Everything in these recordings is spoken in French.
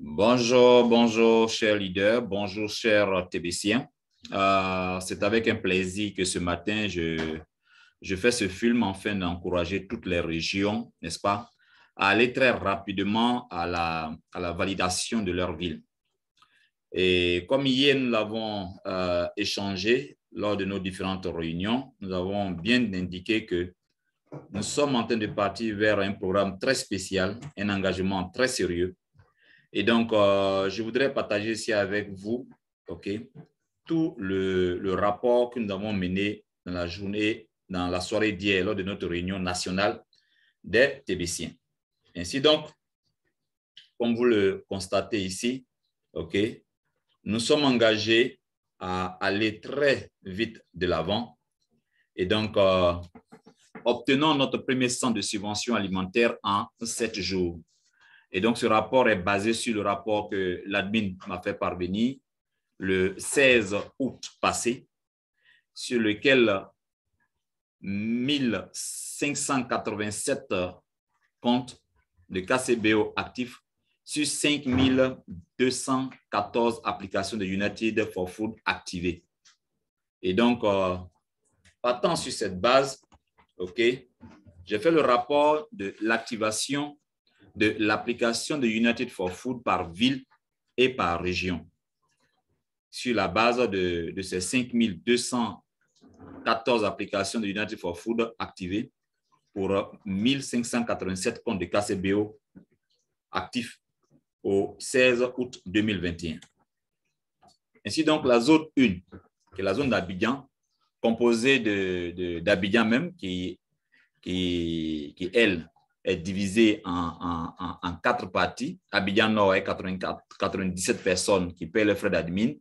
Bonjour, bonjour, chers leaders, bonjour, chers TBCiens. C'est avec un plaisir que ce matin, je fais ce film afin d'encourager toutes les régions, n'est-ce pas, à aller très rapidement à la validation de leur ville. Et comme hier, nous l'avons échangé lors de nos différentes réunions, nous avons bien indiqué que nous sommes en train de partir vers un programme très spécial, un engagement très sérieux. Et donc, je voudrais partager ici avec vous, tout le rapport que nous avons mené dans la journée, dans la soirée d'hier, lors de notre réunion nationale des TBCiens. Ainsi donc, comme vous le constatez ici, nous sommes engagés à aller très vite de l'avant. Et donc, obtenons notre premier centre de subvention alimentaire en 7 jours. Et donc, ce rapport est basé sur le rapport que l'admin m'a fait parvenir le 16 août passé, sur lequel 1587 comptes de KCBO actifs sur 5214 applications de United for Food activées. Et donc, partant sur cette base, j'ai fait le rapport de l'activation de l'application de United for Food par ville et par région. Sur la base de ces 5214 applications de United for Food activées pour 1587 comptes de KCBO actifs au 16 août 2021. Ainsi donc, la zone 1, qui est la zone d'Abidjan, composée d'Abidjan même, qui elle, est divisée en 4 parties. Abidjan Nord est 97 personnes qui paient les frais d'admin.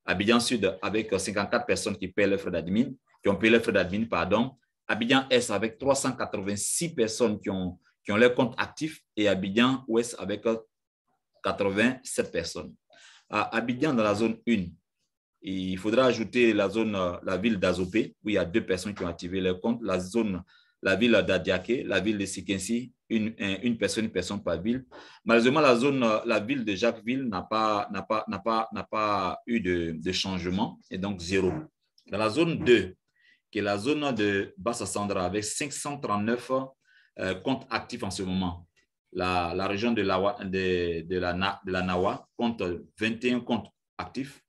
Abidjan Sud avec 54 personnes qui paient les frais d'admin, qui ont payé les frais d'admin, pardon. Abidjan Est avec 386 personnes qui ont leurs comptes actifs et Abidjan Ouest avec 87 personnes. À Abidjan, dans la zone 1, il faudra ajouter la ville d'Azopé, où il y a 2 personnes qui ont activé leur compte, la ville d'Adiaké, la ville de Sikensi, une personne par ville. Malheureusement, la ville de Jacquesville n'a pas eu de changement, et donc 0. Dans la zone 2, qui est la zone de Bassa-Sandra, avec 539 comptes actifs en ce moment. La région de la Nawa compte 21 comptes actifs,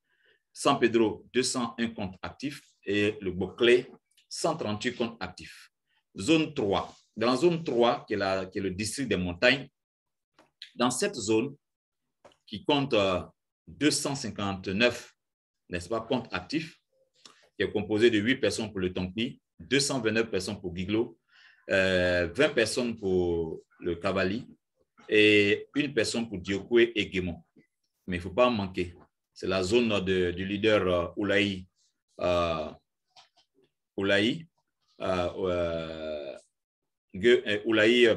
San Pedro, 201 comptes actifs, et le Boclé, 138 comptes actifs. Zone 3. Dans la zone 3, qui est le district des montagnes, dans cette zone, qui compte 259, n'est-ce pas, comptes actifs, qui est composé de 8 personnes pour le Tompi, 229 personnes pour Giglo, 20 personnes pour le Cavali et 1 personne pour Diokwe et Guémon. Mais il ne faut pas en manquer. C'est la zone du leader Oulaï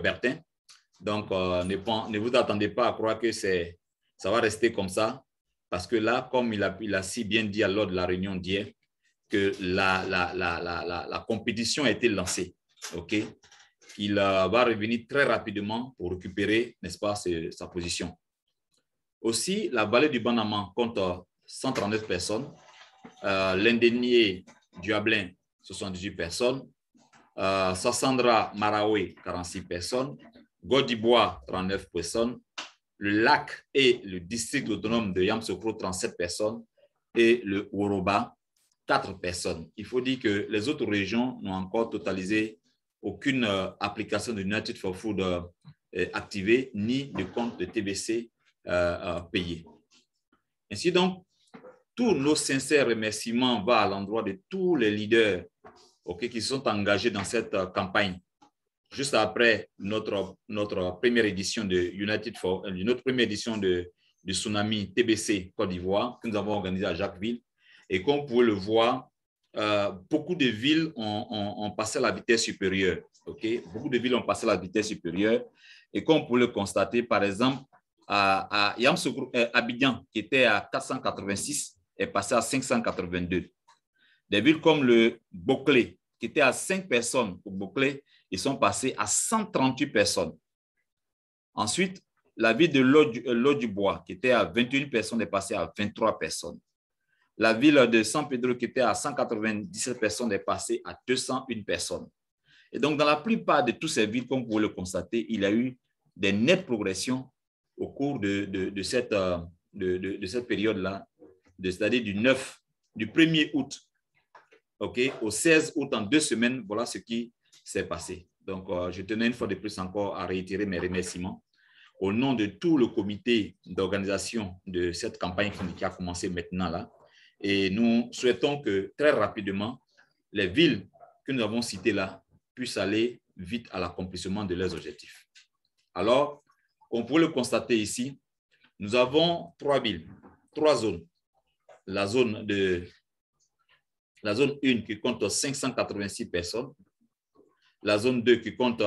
Bertin. Donc, ne vous attendez pas à croire que ça va rester comme ça, parce que là, comme il a si bien dit lors de la réunion d'hier, que la compétition a été lancée, il va revenir très rapidement pour récupérer, n'est-ce pas, sa position. Aussi, la vallée du Banama compte 139 personnes, l'Indénié du Ablin, 78 personnes, Sassandra Maraoué, 46 personnes, Godibois, 39 personnes, le lac et le district autonome de Yamsokro, 37 personnes, et le Woroba, 4 personnes. Il faut dire que les autres régions n'ont encore totalisé aucune application de United for Food activée, ni de compte de TBC payé. Ainsi donc, tous nos sincères remerciements vont à l'endroit de tous les leaders qui sont engagés dans cette campagne. Juste après notre première édition de notre première édition de Tsunami TBC Côte d'Ivoire que nous avons organisé à Jacquesville. Et comme vous pouvez le voir, beaucoup de villes ont passé à la vitesse supérieure. Beaucoup de villes ont passé à la vitesse supérieure. Et comme vous pouvez le constater, par exemple, à Abidjan, qui était à 486, est passé à 582. Des villes comme le Boclé, qui était à 5 personnes au Boclé, ils sont passés à 138 personnes. Ensuite, La ville de Lot-du-Bois, qui était à 21 personnes, est passée à 23 personnes. La ville de San Pedro, qui était à 197 personnes, est passée à 201 personnes. Et donc, dans la plupart de toutes ces villes, comme vous pouvez le constater, il y a eu des nettes progressions au cours de cette période-là, c'est-à-dire du 1er août au 16 août, en 2 semaines, voilà ce qui s'est passé. Donc, je tenais une fois de plus encore à réitérer mes remerciements au nom de tout le comité d'organisation de cette campagne qui a commencé maintenant là. Et nous souhaitons que très rapidement, les villes que nous avons citées là puissent aller vite à l'accomplissement de leurs objectifs. Alors, on peut le constater ici, nous avons 3 villes, 3 zones. La zone 1 qui compte 586 personnes, la zone 2 qui compte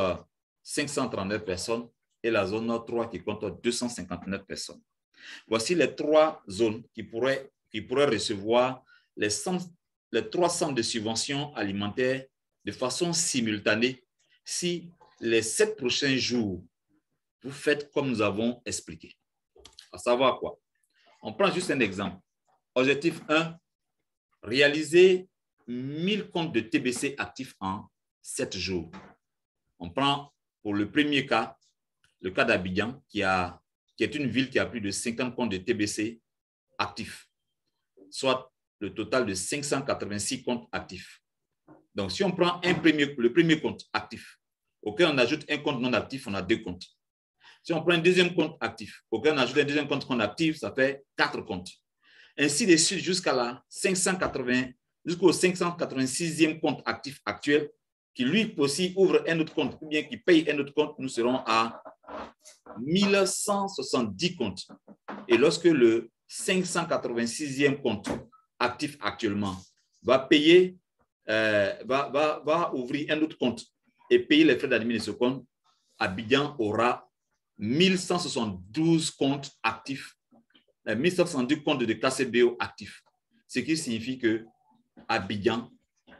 539 personnes et la zone 3 qui compte 259 personnes. Voici les 3 zones qui pourraient recevoir les 3 centres de subventions alimentaires de façon simultanée si les 7 prochains jours, vous faites comme nous avons expliqué. À savoir quoi? On prend juste un exemple. Objectif 1, réaliser 1000 comptes de TBC actifs en 7 jours. On prend pour le premier cas, le cas d'Abidjan, qui est une ville qui a plus de 50 comptes de TBC actifs, soit le total de 586 comptes actifs. Donc, si on prend le premier compte actif, auquel on ajoute un compte non actif, on a 2 comptes. Si on prend un deuxième compte actif, auquel on ajoute un deuxième compte non actif, ça fait 4 comptes. Ainsi de suite jusqu'au 586e compte actif actuel, qui lui aussi ouvre un autre compte ou bien qui paye un autre compte, nous serons à 1170 comptes. Et lorsque le 586e compte actif actuellement va ouvrir un autre compte et payer les frais d'admin de ce compte, Abidjan aura 1172 comptes actifs, 1172 comptes de KCBO actifs. Ce qui signifie que Abidjan,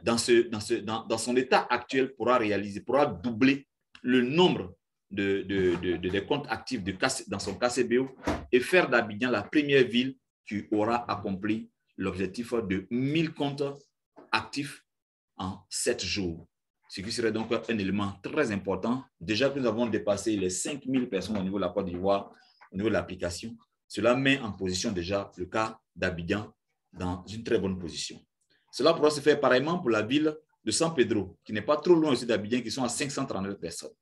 dans son état actuel, pourra doubler le nombre de comptes actifs dans son KCBO et faire d'Abidjan la première ville qui aura accompli l'objectif de 1000 comptes actifs en 7 jours. Ce qui serait donc un élément très important. Déjà que nous avons dépassé les 5000 personnes au niveau de la Côte d'Ivoire, au niveau de l'application, cela met en position déjà le cas d'Abidjan dans une très bonne position. Cela pourra se faire pareillement pour la ville de San Pedro, qui n'est pas trop loin aussi d'Abidjan, qui sont à 539 personnes.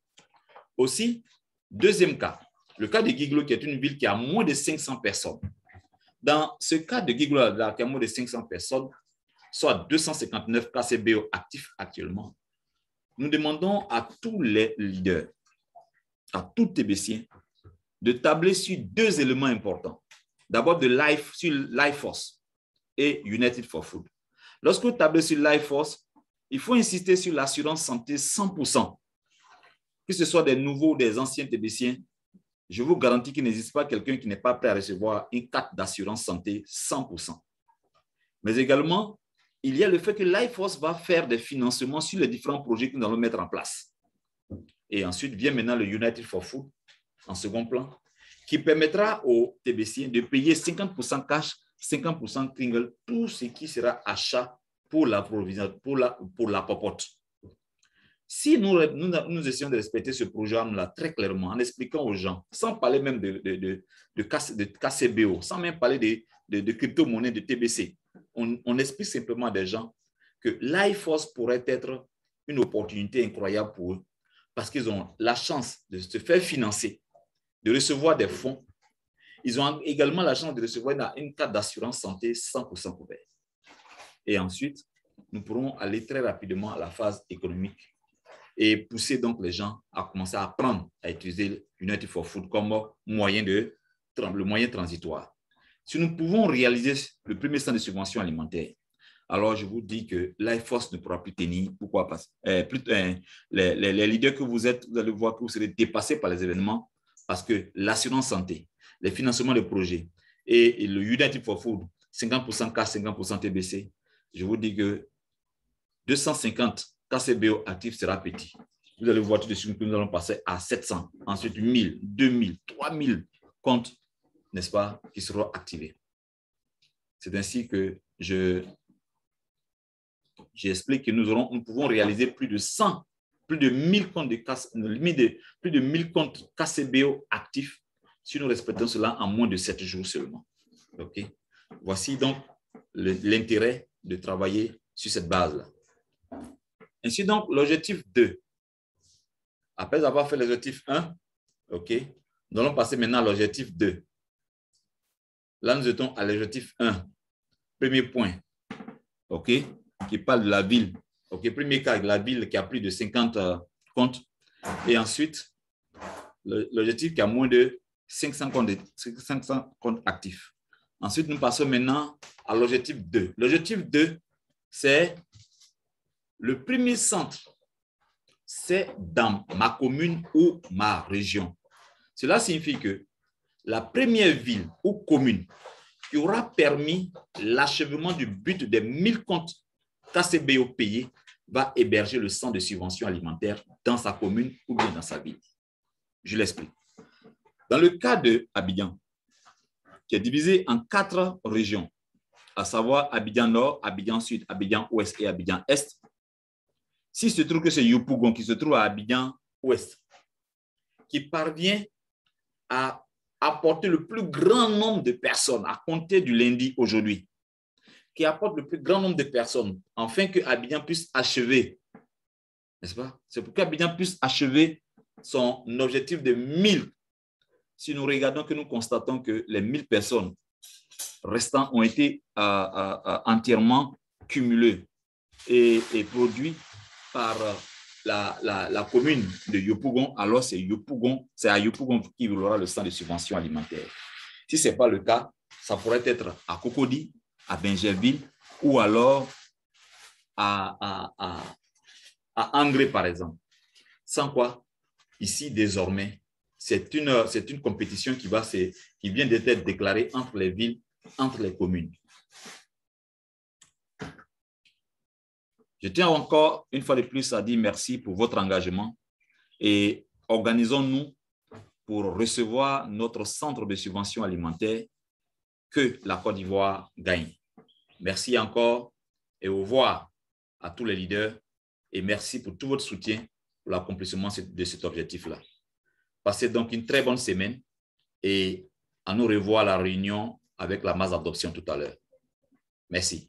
Aussi, deuxième cas, le cas de Guiglo, qui est une ville qui a moins de 500 personnes. Dans ce cas de Guiglo, qui a moins de 500 personnes, soit 259 KCBO actifs actuellement, nous demandons à tous les leaders, à tout TBCien, de tabler sur 2 éléments importants. D'abord, sur Lifeforce et United for Food. Lorsque vous tablez sur Lifeforce, il faut insister sur l'assurance santé 100%. Que ce soit des nouveaux ou des anciens TBCiens, je vous garantis qu'il n'existe pas quelqu'un qui n'est pas prêt à recevoir une carte d'assurance santé 100%. Mais également, il y a le fait que Lifeforce va faire des financements sur les différents projets que nous allons mettre en place. Et ensuite vient maintenant le United for Food, en second plan, qui permettra aux TBCiens de payer 50% cash, 50% kringle, tout ce qui sera achat pour la popote. Si nous essayons de respecter ce programme-là très clairement, en expliquant aux gens, sans parler même de KCBO, sans même parler de crypto-monnaie, de TBC, on explique simplement à des gens que Lifeforce pourrait être une opportunité incroyable pour eux parce qu'ils ont la chance de se faire financer, de recevoir des fonds. Ils ont également la chance de recevoir une carte d'assurance santé 100% couverte. Et ensuite, nous pourrons aller très rapidement à la phase économique et pousser donc les gens à commencer à apprendre à utiliser United for Food comme moyen transitoire. Si nous pouvons réaliser le premier centre de subvention alimentaire, alors je vous dis que Lifeforce ne pourra plus tenir. Pourquoi? Parce que les leaders que vous êtes, vous allez voir que vous serez dépassés par les événements parce que l'assurance santé, les financements de projets et le United for Food, 50% cash, 50% TBC, je vous dis que 250 KCBO actifs sera petit. vous allez voir tout de suite que nous allons passer à 700, ensuite 1000, 2000, 3000 comptes, n'est-ce pas, qui seront activés. C'est ainsi que j'explique que nous pouvons réaliser plus de 100, plus de 1000 comptes plus de 1000 comptes KCBO actifs si nous respectons cela en moins de 7 jours seulement. OK? Voici donc l'intérêt de travailler sur cette base-là. Ainsi donc, l'objectif 2. Après avoir fait l'objectif 1, OK, nous allons passer maintenant à l'objectif 2. Là, nous étions à l'objectif 1. Premier point, OK, qui parle de la ville. OK, premier cas, la ville qui a plus de 50 comptes. Et ensuite, l'objectif qui a moins de 500 comptes actifs. Ensuite, nous passons maintenant à l'objectif 2. L'objectif 2, c'est le premier centre, c'est dans ma commune ou ma région. Cela signifie que la première ville ou commune qui aura permis l'achèvement du but des 1000 comptes KCBO payés va héberger le centre de subvention alimentaire dans sa commune ou bien dans sa ville. Je l'explique. Dans le cas de Abidjan, qui est divisé en 4 régions, à savoir Abidjan Nord, Abidjan Sud, Abidjan Ouest et Abidjan Est, s'il se trouve que c'est Yopougon qui se trouve à Abidjan Ouest, qui parvient à apporter le plus grand nombre de personnes à compter du lundi aujourd'hui, qui apporte le plus grand nombre de personnes, afin que Abidjan puisse achever, n'est-ce pas? C'est pour qu'Abidjan puisse achever son objectif de 1000. Si nous regardons que nous constatons que les 1000 personnes restantes ont été entièrement cumulées et produites par la commune de Yopougon, alors c'est à Yopougon qu'il y aura le centre de subvention alimentaire. Si ce n'est pas le cas, ça pourrait être à Cocody, à Bingerville ou alors à Angré, par exemple. Sans quoi, ici, désormais, c'est une compétition qui vient d'être déclarée entre les villes, entre les communes. Je tiens encore une fois de plus à dire merci pour votre engagement et organisons-nous pour recevoir notre centre de subvention alimentaire que la Côte d'Ivoire gagne. Merci encore et au revoir à tous les leaders et merci pour tout votre soutien pour l'accomplissement de cet objectif-là. Passez donc une très bonne semaine et à nous revoir à la réunion avec la masse d'adoption tout à l'heure. Merci.